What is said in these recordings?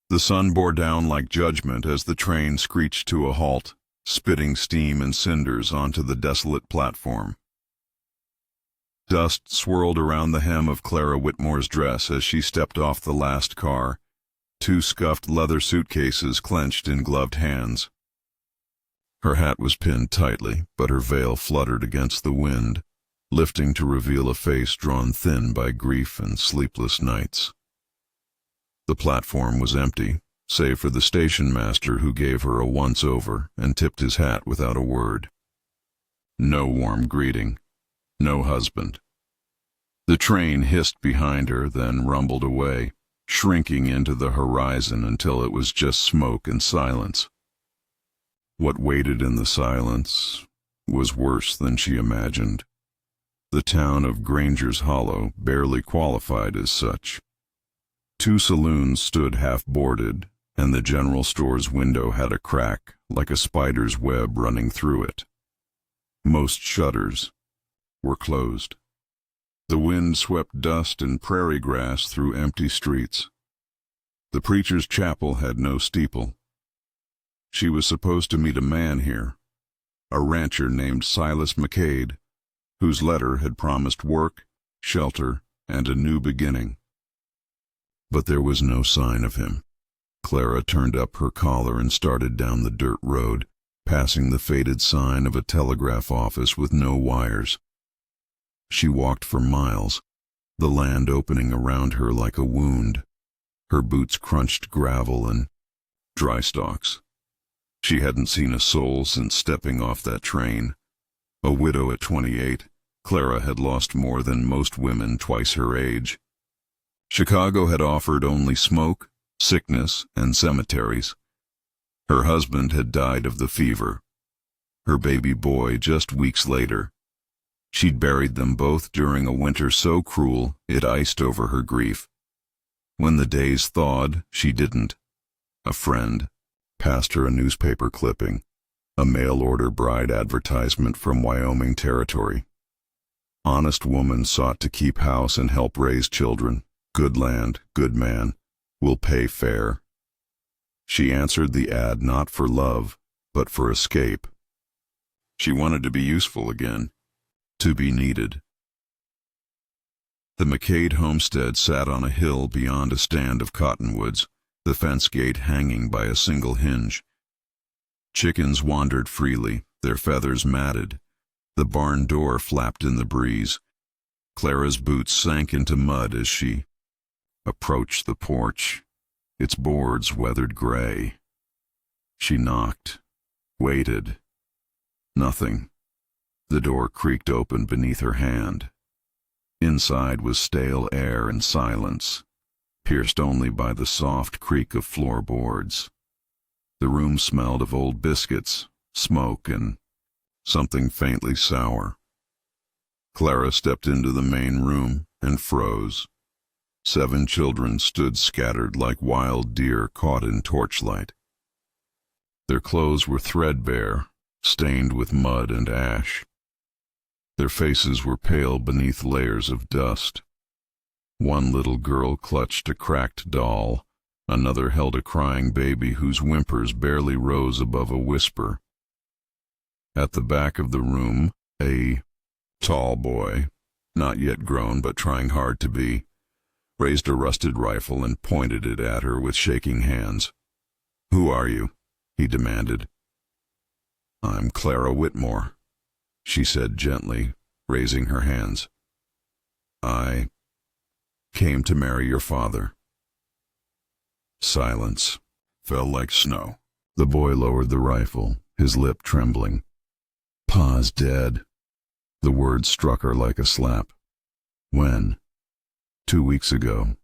The sun bore down like judgment as the train screeched to a halt, spitting steam and cinders onto the desolate platform. Dust swirled around the hem of Clara Whitmore's dress as she stepped off the last car, two scuffed leather suitcases clenched in gloved hands. Her hat was pinned tightly, but her veil fluttered against the wind, lifting to reveal a face drawn thin by grief and sleepless nights. The platform was empty, save for the station master who gave her a once-over and tipped his hat without a word. No warm greeting. No husband. The train hissed behind her, then rumbled away, shrinking into the horizon until it was just smoke and silence. What waited in the silence was worse than she imagined. The town of Granger's Hollow barely qualified as such. Two saloons stood half-boarded, and the general store's window had a crack like a spider's web running through it. Most shutters were closed. The wind swept dust and prairie grass through empty streets. The preacher's chapel had no steeple. She was supposed to meet a man here, a rancher named Silas McCade, whose letter had promised work, shelter, and a new beginning. But there was no sign of him. Clara turned up her collar and started down the dirt road, passing the faded sign of a telegraph office with no wires. She walked for miles, the land opening around her like a wound. Her boots crunched gravel and dry stalks. She hadn't seen a soul since stepping off that train. A widow at 28, Clara had lost more than most women twice her age. Chicago had offered only smoke, sickness, and cemeteries. Her husband had died of the fever. Her baby boy just weeks later. She'd buried them both during a winter so cruel it iced over her grief. When the days thawed, she didn't. A friend passed her a newspaper clipping, a mail-order bride advertisement from Wyoming Territory. Honest woman sought to keep house and help raise children. Good land, good man, will pay fair. She answered the ad not for love, but for escape. She wanted to be useful again, to be needed. The McCade homestead sat on a hill beyond a stand of cottonwoods, the fence gate hanging by a single hinge. Chickens wandered freely, their feathers matted. The barn door flapped in the breeze. Clara's boots sank into mud as she approached the porch, its boards weathered gray. She knocked, waited. Nothing. The door creaked open beneath her hand. Inside was stale air and silence, pierced only by the soft creak of floorboards. The room smelled of old biscuits, smoke, and something faintly sour. Clara stepped into the main room and froze. 7 children stood scattered like wild deer caught in torchlight. Their clothes were threadbare, stained with mud and ash. Their faces were pale beneath layers of dust. One little girl clutched a cracked doll. Another held a crying baby whose whimpers barely rose above a whisper. At the back of the room, a tall boy, not yet grown but trying hard to be, raised a rusted rifle and pointed it at her with shaking hands. "Who are you?" he demanded. "I'm Clara Whitmore," she said gently, raising her hands. "I came to marry your father." Silence fell like snow. The boy lowered the rifle, his lip trembling. "Pa's dead." The word struck her like a slap. "When?" 2 weeks ago.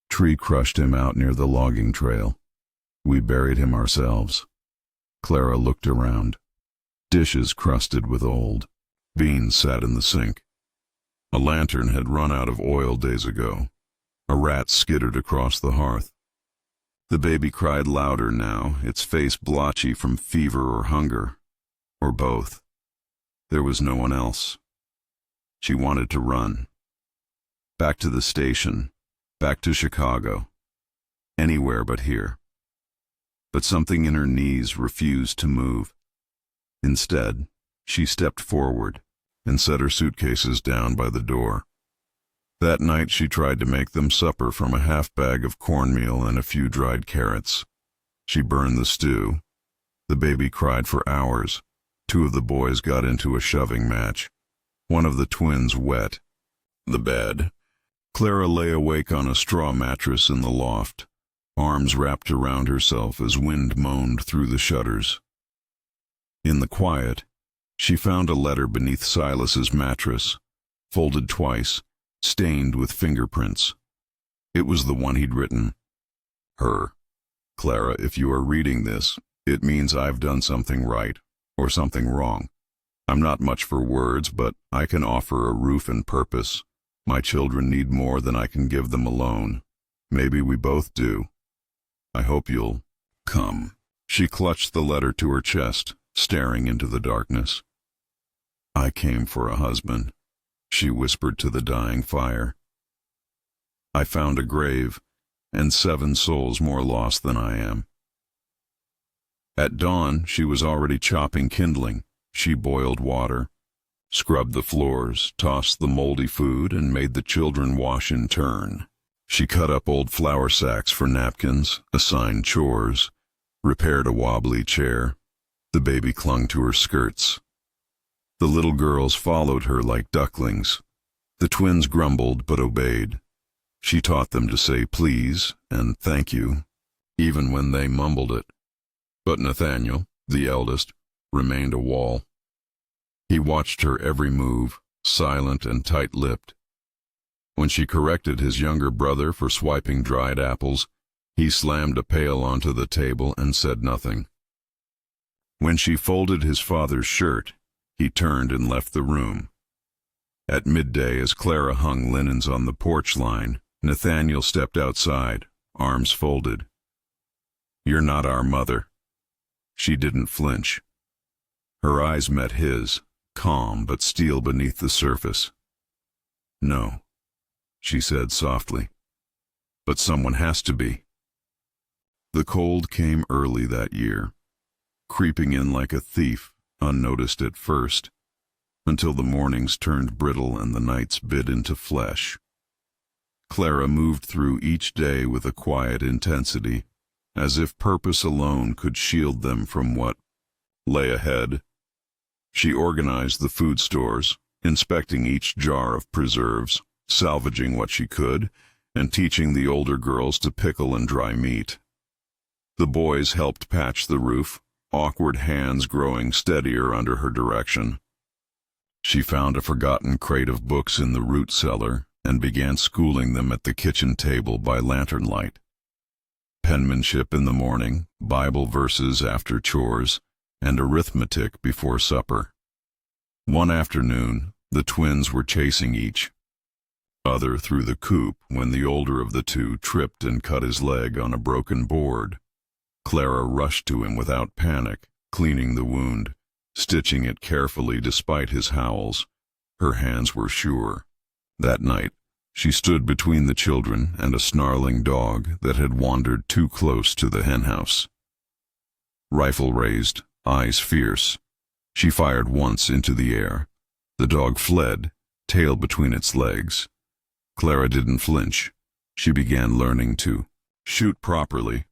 Tree crushed him out near the logging trail. We buried him ourselves." Clara looked around. Dishes crusted with old. Beans sat in the sink. A lantern had run out of oil days ago. A rat skittered across the hearth. The baby cried louder now, its face blotchy from fever or hunger, or both. There was no one else. She wanted to run. Back to the station, back to Chicago. Anywhere but here. but something in her knees refused to move. Instead, she stepped forward and set her suitcases down by the door. That night she tried to make them supper from a half bag of cornmeal and a few dried carrots. She burned the stew. The baby cried for hours. Two of the boys got into a shoving match. One of the twins wet the bed. Clara lay awake on a straw mattress in the loft, arms wrapped around herself as wind moaned through the shutters. In the quiet, she found a letter beneath Silas's mattress, folded twice, stained with fingerprints. It was the one he'd written. Her. Clara, if you are reading this, it means I've done something right, or something wrong. I'm not much for words, but I can offer a roof and purpose. My children need more than I can give them alone. Maybe we both do. I hope you'll come. She clutched the letter to her chest, staring into the darkness. I came for a husband, she whispered to the dying fire. I found a grave, and 7 souls more lost than I am. At dawn, she was already chopping kindling. She boiled water, scrubbed the floors, tossed the moldy food, and made the children wash in turn. She cut up old flour sacks for napkins, assigned chores, repaired a wobbly chair. The baby clung to her skirts. The little girls followed her like ducklings. The twins grumbled but obeyed. She taught them to say please and thank you, even when they mumbled it. But Nathaniel, the eldest, remained a wall. He watched her every move, silent and tight-lipped. When she corrected his younger brother for swiping dried apples, he slammed a pail onto the table and said nothing. When she folded his father's shirt, he turned and left the room. At midday, as Clara hung linens on the porch line, Nathaniel stepped outside, arms folded. You're not our mother. She didn't flinch. Her eyes met his, calm but steel beneath the surface. No, she said softly. But someone has to be. The cold came early that year, creeping in like a thief, unnoticed at first, until the mornings turned brittle and the nights bit into flesh. Clara moved through each day with a quiet intensity, as if purpose alone could shield them from what lay ahead. She organized the food stores, inspecting each jar of preserves, salvaging what she could, and teaching the older girls to pickle and dry meat. The boys helped patch the roof, awkward hands growing steadier under her direction. She found a forgotten crate of books in the root cellar and began schooling them at the kitchen table by lantern light. Penmanship in the morning, Bible verses after chores, and arithmetic before supper. One afternoon, the twins were chasing each other through the coop when the older of the two tripped and cut his leg on a broken board. Clara rushed to him without panic, cleaning the wound, stitching it carefully despite his howls. Her hands were sure. That night, she stood between the children and a snarling dog that had wandered too close to the henhouse. Rifle raised, eyes fierce. She fired once into the air. The dog fled, tail between its legs. Clara didn't flinch. She began learning to shoot properly.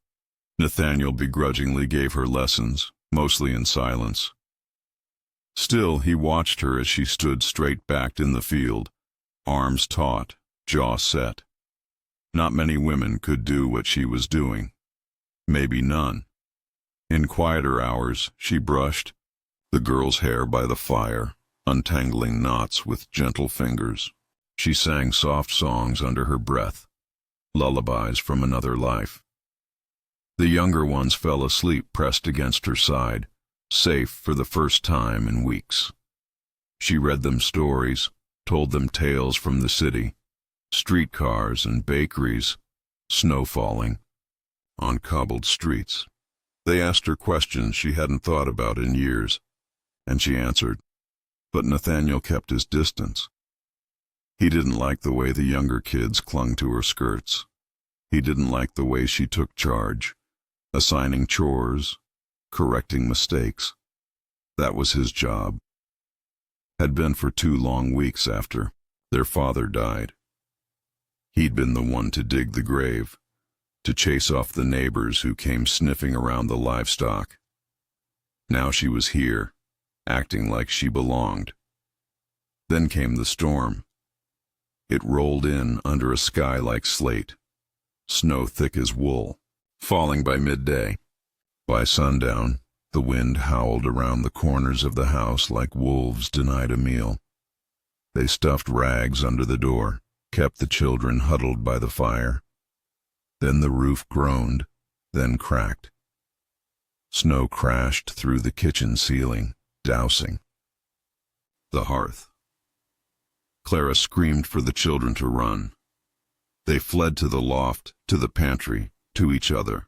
Nathaniel begrudgingly gave her lessons, mostly in silence. Still, he watched her as she stood straight-backed in the field, arms taut, jaw set. Not many women could do what she was doing. Maybe none. In quieter hours, she brushed the girl's hair by the fire, untangling knots with gentle fingers. She sang soft songs under her breath, lullabies from another life. The younger ones fell asleep pressed against her side, safe for the first time in weeks. She read them stories, told them tales from the city, streetcars and bakeries, snow falling on cobbled streets. They asked her questions she hadn't thought about in years, and she answered, but Nathaniel kept his distance. He didn't like the way the younger kids clung to her skirts. He didn't like the way she took charge, assigning chores, correcting mistakes. That was his job. Had been for 2 long weeks after their father died. He'd been the one to dig the grave, to chase off the neighbors who came sniffing around the livestock. Now she was here, acting like she belonged. Then came the storm. It rolled in under a sky like slate, snow thick as wool, falling by midday. By sundown, the wind howled around the corners of the house like wolves denied a meal. They stuffed rags under the door, kept the children huddled by the fire. Then the roof groaned, then cracked. Snow crashed through the kitchen ceiling, dousing the hearth. Clara screamed for the children to run. They fled to the loft, to the pantry, to each other.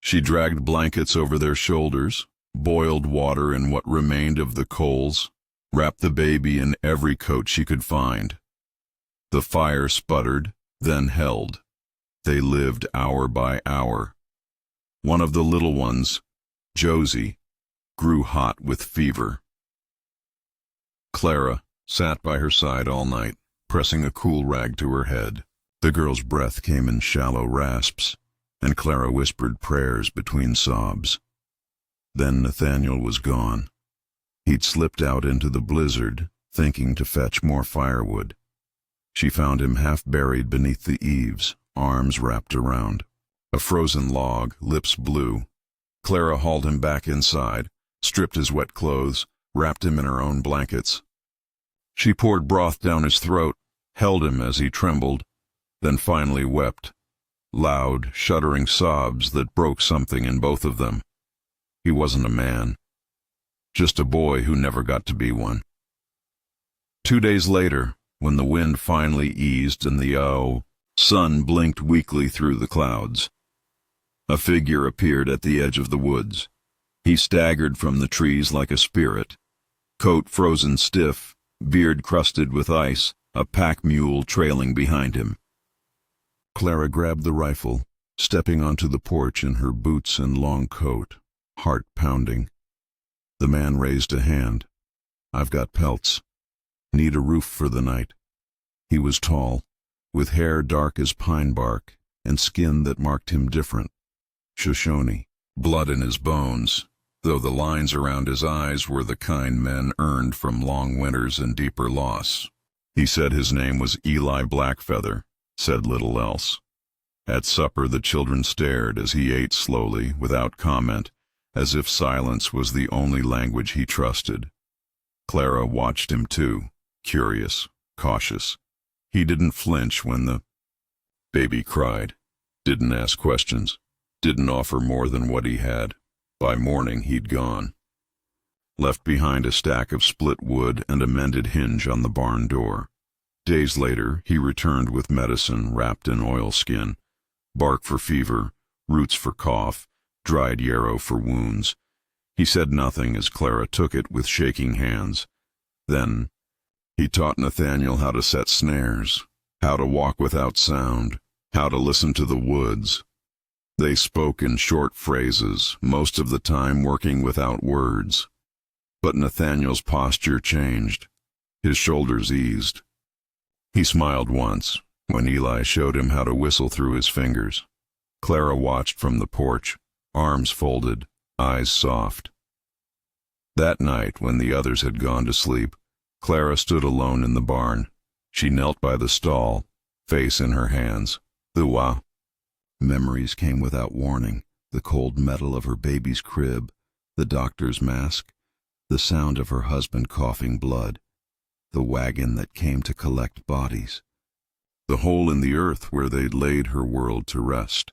She dragged blankets over their shoulders, boiled water in what remained of the coals, wrapped the baby in every coat she could find. The fire sputtered, then held. They lived hour by hour. One of the little ones, Josie, grew hot with fever. Clara sat by her side all night, pressing a cool rag to her head. The girl's breath came in shallow rasps, and Clara whispered prayers between sobs. Then Nathaniel was gone. He'd slipped out into the blizzard, thinking to fetch more firewood. She found him half buried beneath the eaves, arms wrapped around. A frozen log, lips blue. Clara hauled him back inside, stripped his wet clothes, wrapped him in her own blankets. She poured broth down his throat, held him as he trembled, then finally wept. Loud, shuddering sobs that broke something in both of them. He wasn't a man. Just a boy who never got to be one. 2 days later, when the wind finally eased and the sun blinked weakly through the clouds, a figure appeared at the edge of the woods. He staggered from the trees like a spirit, coat frozen stiff, beard crusted with ice, a pack mule trailing behind him. Clara grabbed the rifle, stepping onto the porch in her boots and long coat, heart pounding. The man raised a hand. "I've got pelts. Need a roof for the night." He was tall, with hair dark as pine bark and skin that marked him different. Shoshone, blood in his bones, though the lines around his eyes were the kind men earned from long winters and deeper loss. He said his name was Eli Blackfeather, said little else. At supper the children stared as he ate slowly, without comment, as if silence was the only language he trusted. Clara watched him too, curious, cautious. He didn't flinch when the baby cried, didn't ask questions, didn't offer more than what he had. By morning he'd gone. Left behind a stack of split wood and a mended hinge on the barn door. Days later, he returned with medicine wrapped in oilskin, bark for fever, roots for cough, dried yarrow for wounds. He said nothing as Clara took it with shaking hands. Then, he taught Nathaniel how to set snares, how to walk without sound, how to listen to the woods. They spoke in short phrases, most of the time working without words. But Nathaniel's posture changed. His shoulders eased. He smiled once, when Eli showed him how to whistle through his fingers. Clara watched from the porch, arms folded, eyes soft. That night, when the others had gone to sleep, Clara stood alone in the barn. She knelt by the stall, face in her hands. The memories came without warning, the cold metal of her baby's crib, the doctor's mask, the sound of her husband coughing blood, the wagon that came to collect bodies, the hole in the earth where they'd laid her world to rest.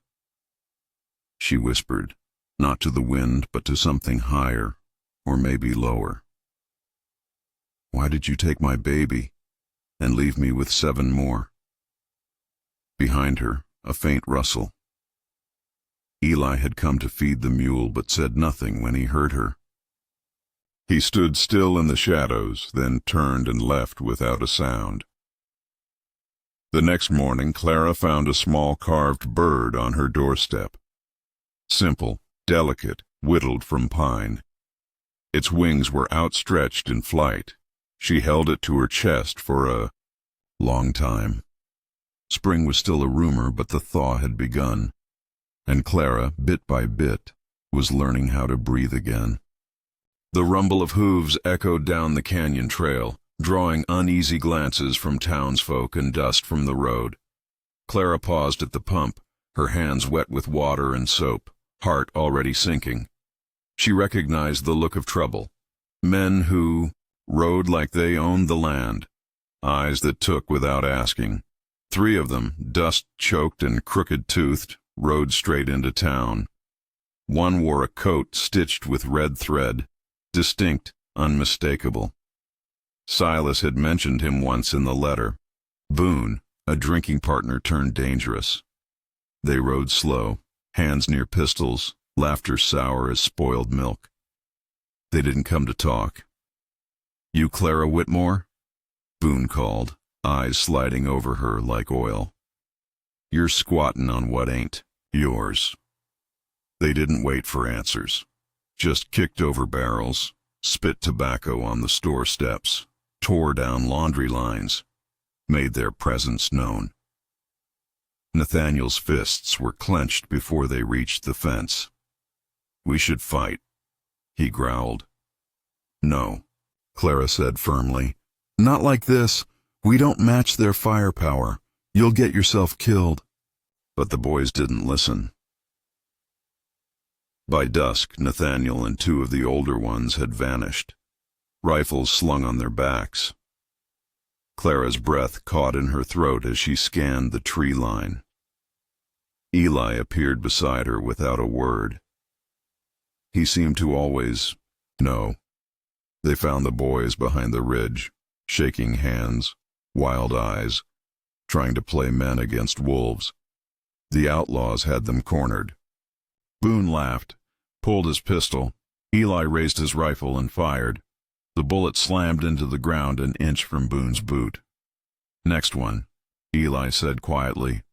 She whispered, not to the wind, but to something higher, or maybe lower. "Why did you take my baby and leave me with 7 more? Behind her, a faint rustle. Eli had come to feed the mule but said nothing when he heard her. He stood still in the shadows, then turned and left without a sound. The next morning, Clara found a small carved bird on her doorstep. simple, delicate, whittled from pine. Its wings were outstretched in flight. She held it to her chest for a long time. Spring was still a rumor, but the thaw had begun, and Clara, bit by bit, was learning how to breathe again. The rumble of hooves echoed down the canyon trail, drawing uneasy glances from townsfolk and dust from the road. Clara paused at the pump, her hands wet with water and soap, heart already sinking. She recognized the look of trouble. Men who rode like they owned the land, eyes that took without asking. 3 of them, dust-choked and crooked-toothed, rode straight into town. One wore a coat stitched with red thread, distinct, unmistakable. Silas had mentioned him once in the letter. Boone, a drinking partner turned dangerous. They rode slow, hands near pistols, laughter sour as spoiled milk. They didn't come to talk. "You Clara Whitmore?" Boone called, eyes sliding over her like oil. "You're squatting on what ain't yours." They didn't wait for answers, just kicked over barrels, spit tobacco on the store steps, tore down laundry lines, made their presence known. Nathaniel's fists were clenched before they reached the fence. "We should fight," he growled. "No," Clara said firmly. "Not like this. We don't match their firepower. You'll get yourself killed." But the boys didn't listen. By dusk, Nathaniel and 2 of the older ones had vanished, rifles slung on their backs. Clara's breath caught in her throat as she scanned the tree line. Eli appeared beside her without a word. He seemed to always know. They found the boys behind the ridge, shaking hands, wild eyes, trying to play men against wolves. The outlaws had them cornered. Boone laughed, pulled his pistol. Eli raised his rifle and fired. The bullet slammed into the ground an inch from Boone's boot. "Next one," Eli said quietly.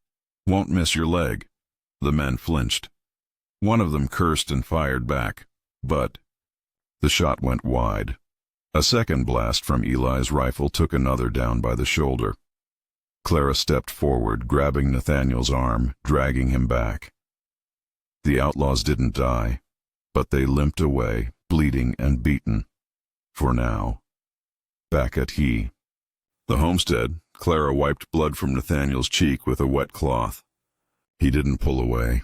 "Won't miss your leg." The men flinched. One of them cursed and fired back, but the shot went wide. A second blast from Eli's rifle took another down by the shoulder. Clara stepped forward, grabbing Nathaniel's arm, dragging him back. The outlaws didn't die, but they limped away, bleeding and beaten. For now. Back at the homestead, Clara wiped blood from Nathaniel's cheek with a wet cloth. He didn't pull away.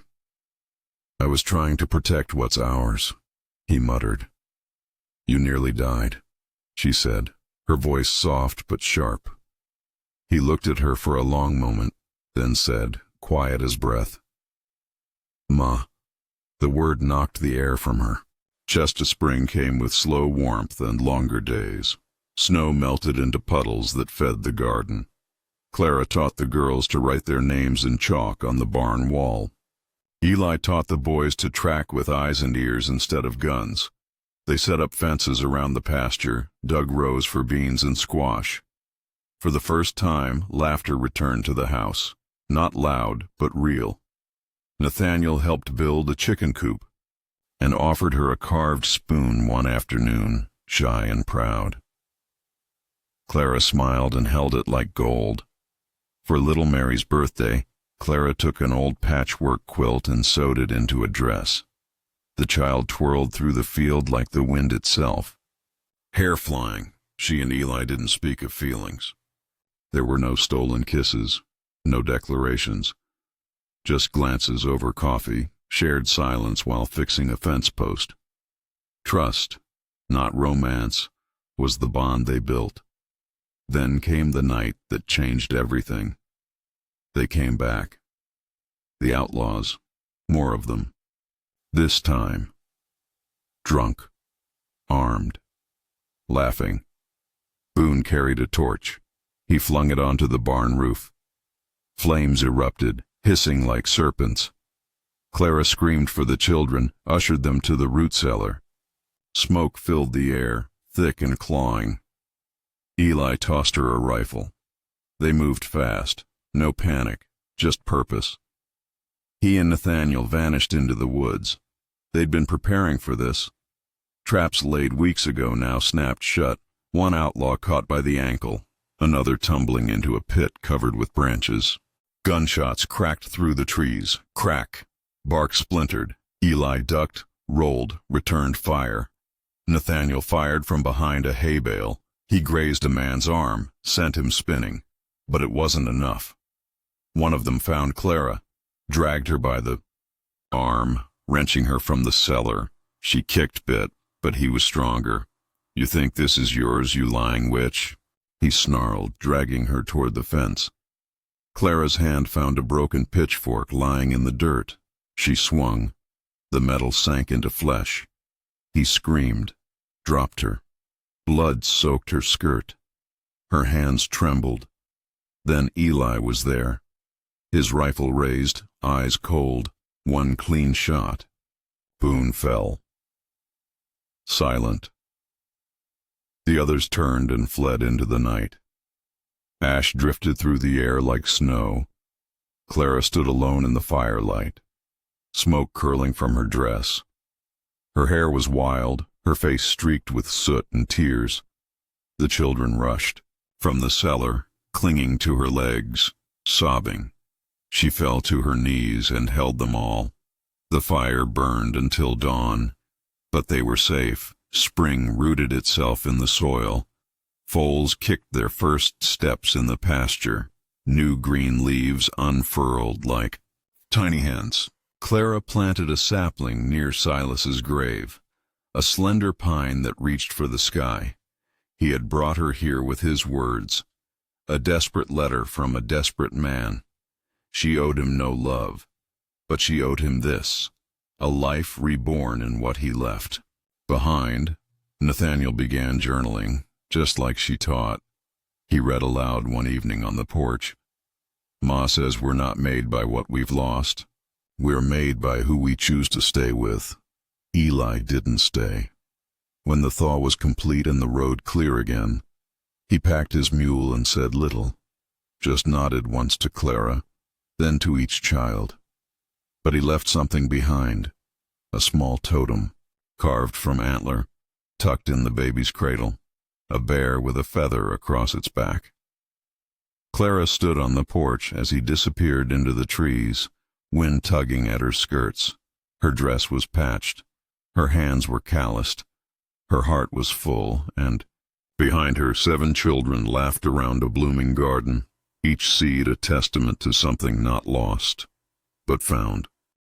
"I was trying to protect what's ours," he muttered. "You nearly died," she said, her voice soft but sharp. He looked at her for a long moment, then said, quiet as breath, "Ma." The word knocked the air from her. Chester Spring came with slow warmth and longer days. Snow melted into puddles that fed the garden. Clara taught the girls to write their names in chalk on the barn wall. Eli taught the boys to track with eyes and ears instead of guns. They set up fences around the pasture, dug rows for beans and squash. For the first time, laughter returned to the house. Not loud, but real. Nathaniel helped build a chicken coop and offered her a carved spoon one afternoon, shy and proud. Clara smiled and held it like gold. For little Mary's birthday, Clara took an old patchwork quilt and sewed it into a dress. The child twirled through the field like the wind itself. Hair flying, she and Eli didn't speak of feelings. There were no stolen kisses, no declarations. Just glances over coffee, shared silence while fixing a fence post. Trust, not romance, was the bond they built. Then came the night that changed everything. They came back. The outlaws, more of them. This time, drunk, armed, laughing. Boone carried a torch. He flung it onto the barn roof. Flames erupted, hissing like serpents. Clara screamed for the children, ushered them to the root cellar. Smoke filled the air, thick and clawing. Eli tossed her a rifle. They moved fast, no panic, just purpose. He and Nathaniel vanished into the woods. They'd been preparing for this. Traps laid weeks ago now snapped shut, one outlaw caught by the ankle, another tumbling into a pit covered with branches. Gunshots cracked through the trees. Crack. Bark splintered. Eli ducked, rolled, returned fire. Nathaniel fired from behind a hay bale. He grazed a man's arm, sent him spinning. But it wasn't enough. One of them found Clara, dragged her by the arm, wrenching her from the cellar. She kicked bit, but he was stronger. "You think this is yours, you lying witch?" he snarled, dragging her toward the fence. Clara's hand found a broken pitchfork lying in the dirt. She swung. The metal sank into flesh. He screamed, dropped her. Blood soaked her skirt. Her hands trembled. Then Eli was there. His rifle raised, eyes cold, one clean shot. Boone fell. Silent. The others turned and fled into the night. Ash drifted through the air like snow. Clara stood alone in the firelight, smoke curling from her dress. Her hair was wild, her face streaked with soot and tears. The children rushed from the cellar, clinging to her legs, sobbing. She fell to her knees and held them all. The fire burned until dawn, but they were safe. Spring rooted itself in the soil. Foals kicked their first steps in the pasture. New green leaves unfurled like tiny hands. Clara planted a sapling near Silas's grave, a slender pine that reached for the sky. He had brought her here with his words, a desperate letter from a desperate man. She owed him no love, but she owed him this, a life reborn in what he left behind. Nathaniel began journaling, just like she taught. He read aloud one evening on the porch. "Ma says we're not made by what we've lost. We're made by who we choose to stay with." Eli didn't stay. When the thaw was complete and the road clear again, he packed his mule and said little, just nodded once to Clara, then to each child. But he left something behind, a small totem, carved from antler, tucked in the baby's cradle, a bear with a feather across its back. Clara stood on the porch as he disappeared into the trees, wind tugging at her skirts. Her dress was patched, her hands were calloused, her heart was full, and behind her 7 children laughed around a blooming garden, each seed a testament to something not lost, but found.